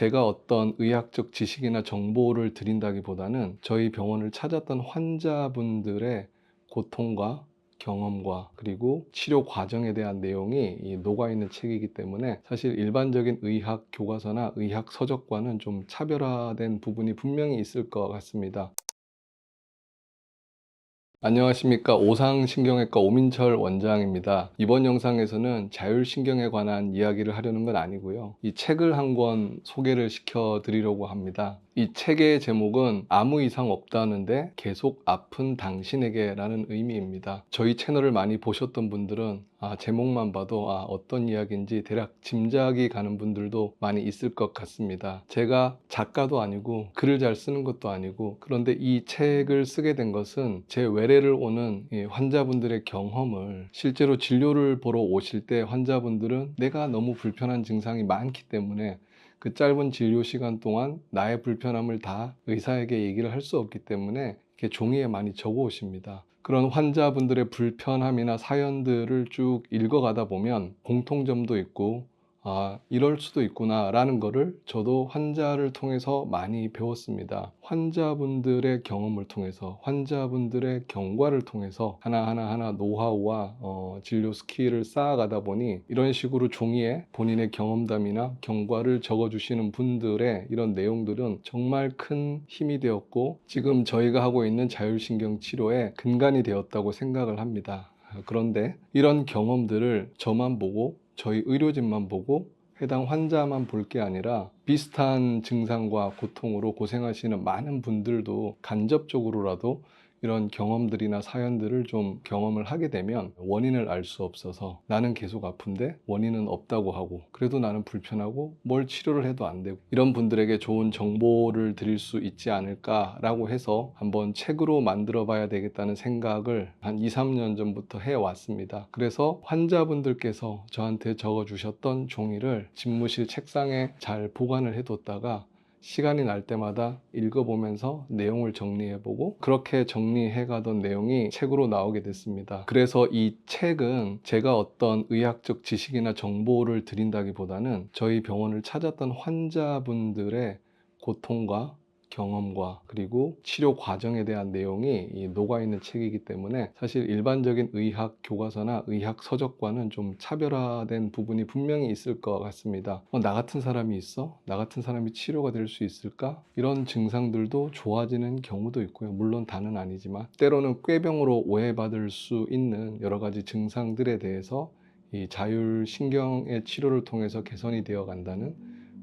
제가 어떤 의학적 지식이나 정보를 드린다기보다는 저희 병원을 찾았던 환자분들의 고통과 경험과 그리고 치료 과정에 대한 내용이 녹아있는 책이기 때문에 사실 일반적인 의학 교과서나 의학 서적과는 좀 차별화된 부분이 분명히 있을 것 같습니다. 안녕하십니까. 오상신경외과 오민철 원장입니다. 이번 영상에서는 자율신경에 관한 이야기를 하려는 건 아니고요. 이 책을 한 권 소개를 시켜 드리려고 합니다. 이 책의 제목은 아무 이상 없다는데 계속 아픈 당신에게 라는 의미입니다. 저희 채널을 많이 보셨던 분들은 제목만 봐도 어떤 이야기인지 대략 짐작이 가는 분들도 많이 있을 것 같습니다. 제가 작가도 아니고 글을 잘 쓰는 것도 아니고, 그런데 이 책을 쓰게 된 것은 제 외래를 오는 이 환자분들의 경험을 실제로 진료를 보러 오실 때 환자분들은 내가 너무 불편한 증상이 많기 때문에 그 짧은 진료 시간 동안 나의 불편함을 다 의사에게 얘기를 할 수 없기 때문에 이렇게 종이에 많이 적어 오십니다. 그런 환자분들의 불편함이나 사연들을 쭉 읽어가다 보면 공통점도 있고, 이럴 수도 있구나 라는 거를 저도 환자를 통해서 많이 배웠습니다. 환자분들의 경험을 통해서, 환자분들의 경과를 통해서 하나하나 노하우와 진료 스킬을 쌓아가다 보니 이런 식으로 종이에 본인의 경험담이나 경과를 적어주시는 분들의 이런 내용들은 정말 큰 힘이 되었고, 지금 저희가 하고 있는 자율신경 치료의 근간이 되었다고 생각을 합니다. 그런데 이런 경험들을 저만 보고 저희 의료진만 보고 해당 환자만 볼 게 아니라 비슷한 증상과 고통으로 고생하시는 많은 분들도 간접적으로라도 이런 경험들이나 사연들을 좀 경험을 하게 되면 원인을 알 수 없어서 나는 계속 아픈데 원인은 없다고 하고, 그래도 나는 불편하고 뭘 치료를 해도 안 되고, 이런 분들에게 좋은 정보를 드릴 수 있지 않을까라고 해서 한번 책으로 만들어 봐야 되겠다는 생각을 한 2, 3년 전부터 해왔습니다. 그래서 환자분들께서 저한테 적어 주셨던 종이를 집무실 책상에 잘 보관을 해뒀다가 시간이 날 때마다 읽어보면서 내용을 정리해보고, 그렇게 정리해가던 내용이 책으로 나오게 됐습니다. 그래서 이 책은 제가 어떤 의학적 지식이나 정보를 드린다기보다는 저희 병원을 찾았던 환자분들의 고통과 경험과 그리고 치료 과정에 대한 내용이 녹아있는 책이기 때문에 사실 일반적인 의학 교과서나 의학 서적과는 좀 차별화된 부분이 분명히 있을 것 같습니다. 나 같은 사람이 있어? 나 같은 사람이 치료가 될 수 있을까? 이런 증상들도 좋아지는 경우도 있고요. 물론 다는 아니지만 때로는 꾀병으로 오해받을 수 있는 여러 가지 증상들에 대해서 이 자율신경의 치료를 통해서 개선이 되어 간다는,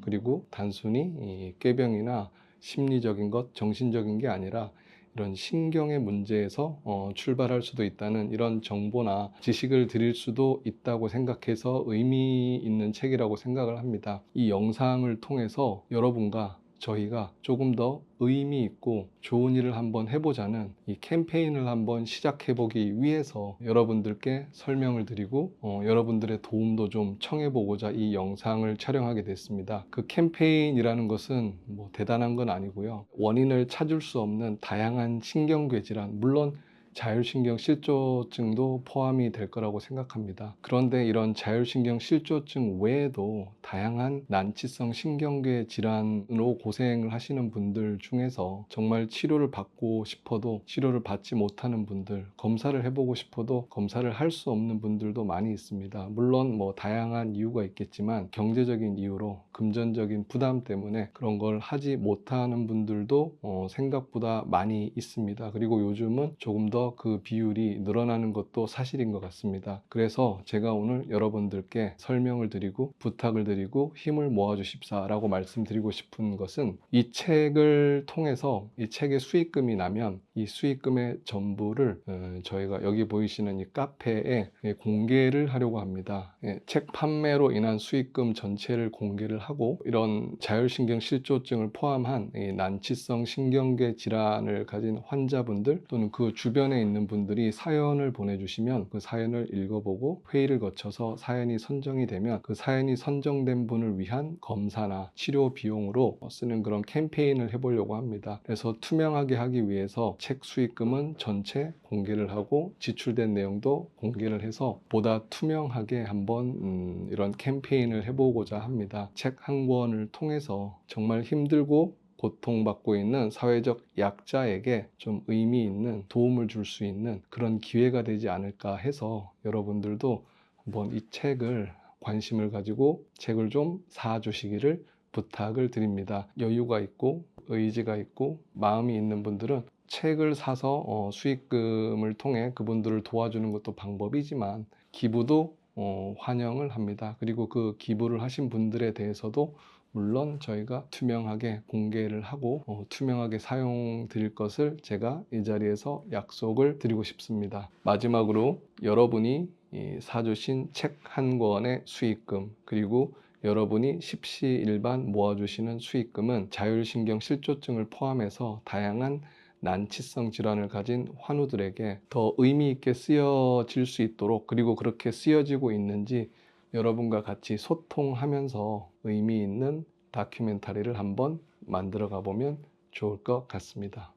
그리고 단순히 이 꾀병이나 심리적인 것, 정신적인 게 아니라 이런 신경의 문제에서 출발할 수도 있다는 이런 정보나 지식을 드릴 수도 있다고 생각해서 의미 있는 책이라고 생각을 합니다. 이 영상을 통해서 여러분과 저희가 조금 더 의미 있고 좋은 일을 한번 해보자는 이 캠페인을 한번 시작해 보기 위해서 여러분들께 설명을 드리고 여러분들의 도움도 좀 청해 보고자 이 영상을 촬영하게 됐습니다. 그 캠페인이라는 것은 뭐 대단한 건 아니고요. 원인을 찾을 수 없는 다양한 신경괴 질환, 물론 자율신경 실조증도 포함이 될 거라고 생각합니다. 그런데 이런 자율신경 실조증 외에도 다양한 난치성 신경괴 질환으로 고생을 하시는 분들 중에서 정말 치료를 받고 싶어도 치료를 받지 못하는 분들, 검사를 해보고 싶어도 검사를 할 수 없는 분들도 많이 있습니다. 물론 뭐 다양한 이유가 있겠지만 경제적인 이유로, 금전적인 부담 때문에 그런 걸 하지 못하는 분들도 생각보다 많이 있습니다. 그리고 요즘은 조금 더 그 비율이 늘어나는 것도 사실인 것 같습니다. 그래서 제가 오늘 여러분들께 설명을 드리고 부탁을 드리고 힘을 모아 주십사 라고 말씀드리고 싶은 것은, 이 책을 통해서 이 책의 수익금이 나면 이 수익금의 전부를 저희가 여기 보이시는 이 카페에 공개를 하려고 합니다. 책 판매로 인한 수익금 전체를 공개를 하고, 이런 자율신경 실조증을 포함한 이 난치성 신경계 질환을 가진 환자분들 또는 그 주변에 주변에 있는 분들이 사연을 보내주시면 그 사연을 읽어보고 회의를 거쳐서 사연이 선정이 되면 그 사연이 선정된 분을 위한 검사나 치료 비용으로 쓰는 그런 캠페인을 해보려고 합니다. 그래서 투명하게 하기 위해서 책 수익금은 전체 공개를 하고 지출된 내용도 공개를 해서 보다 투명하게 한번 이런 캠페인을 해보고자 합니다. 책 한 권을 통해서 정말 힘들고 고통받고 있는 사회적 약자에게 좀 의미 있는 도움을 줄 수 있는 그런 기회가 되지 않을까 해서 여러분들도 한번 이 책을 관심을 가지고 책을 좀 사주시기를 부탁을 드립니다. 여유가 있고 의지가 있고 마음이 있는 분들은 책을 사서 수익금을 통해 그분들을 도와주는 것도 방법이지만 기부도 환영을 합니다. 그리고 그 기부를 하신 분들에 대해서도 물론 저희가 투명하게 공개를 하고 투명하게 사용드릴 것을 제가 이 자리에서 약속을 드리고 싶습니다. 마지막으로 여러분이 사주신 책 한 권의 수익금 그리고 여러분이 십시일반 모아주시는 수익금은 자율신경 실조증을 포함해서 다양한 난치성 질환을 가진 환우들에게 더 의미 있게 쓰여질 수 있도록 그리고 그렇게 쓰여지고 있는지 여러분과 같이 소통하면서 의미 있는 다큐멘터리를 한번 만들어 가보면 좋을 것 같습니다.